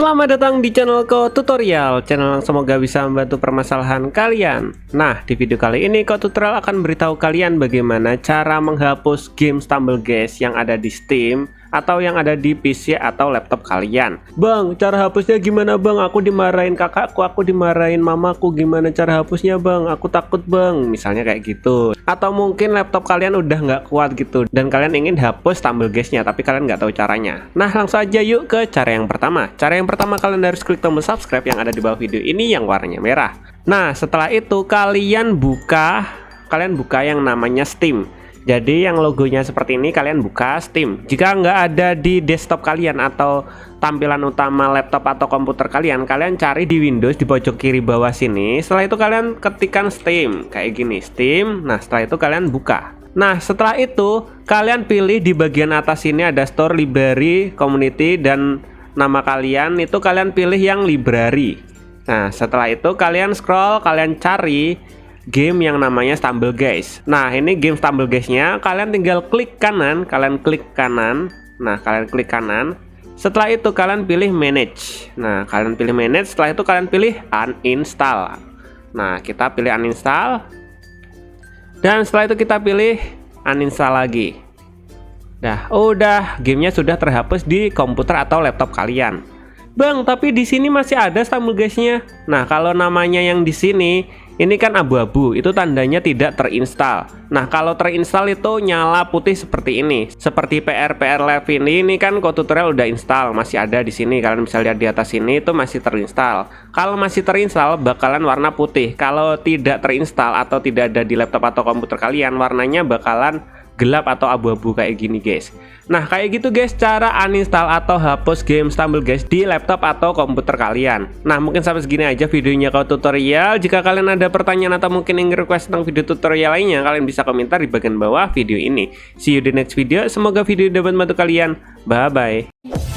Selamat datang di channelku tutorial, channel yang semoga bisa membantu permasalahan kalian. Nah, di video kali ini Tutorial akan beritahu kalian bagaimana cara menghapus game Stumblegeist yang ada di Steam atau yang ada di PC atau laptop kalian. Bang, cara hapusnya gimana bang? Aku dimarahin kakakku, aku dimarahin mamaku, gimana cara hapusnya bang? Aku takut bang, misalnya kayak gitu. Atau mungkin laptop kalian udah nggak kuat gitu dan kalian ingin hapus Stumblegeist-nya tapi kalian nggak tahu caranya. Nah, langsung aja yuk ke cara yang pertama. Cara yang pertama, kalian harus klik tombol subscribe yang ada di bawah video ini yang warnanya merah. Nah, setelah itu kalian buka yang namanya Steam. Jadi yang logonya seperti ini, kalian buka Steam. Jika nggak ada di desktop kalian atau tampilan utama laptop atau komputer kalian, kalian cari di Windows di pojok kiri bawah sini. Setelah itu kalian ketikkan Steam kayak gini, Steam. Nah, setelah itu kalian buka. Nah, setelah itu kalian pilih di bagian atas sini ada Store, Library, Community, dan nama kalian itu kalian pilih yang Library. Nah, setelah itu kalian scroll, kalian cari game yang namanya Stumblegeist. Nah, ini game Stumblegeist-nya kalian tinggal klik kanan, Nah, kalian klik kanan. Setelah itu kalian pilih manage. Nah, kalian pilih manage, setelah itu kalian pilih uninstall. Nah, kita pilih uninstall. Dan setelah itu kita pilih uninstall lagi. Nah, udah, gamenya sudah terhapus di komputer atau laptop kalian. Bang, tapi di sini masih ada Stumblegeist-nya. Nah, kalau namanya yang di sini ini kan abu-abu, itu tandanya tidak terinstall. Nah, kalau terinstall itu nyala putih seperti ini. Seperti PR Live ini kan Tutorial udah install, masih ada di sini. Kalian bisa lihat di atas ini itu masih terinstall. Kalau masih terinstall bakalan warna putih. Kalau tidak terinstall atau tidak ada di laptop atau komputer kalian, warnanya bakalan gelap atau abu-abu kayak gini guys. Nah, kayak gitu guys cara uninstall atau hapus game Stumblegeist di laptop atau komputer kalian. Nah, mungkin sampai segini aja videonya tutorial. Jika kalian ada pertanyaan atau mungkin ingin request tentang video tutorial lainnya, kalian bisa komentar di bagian bawah video ini. See you di next video. Semoga video dapat membantu kalian. Bye bye.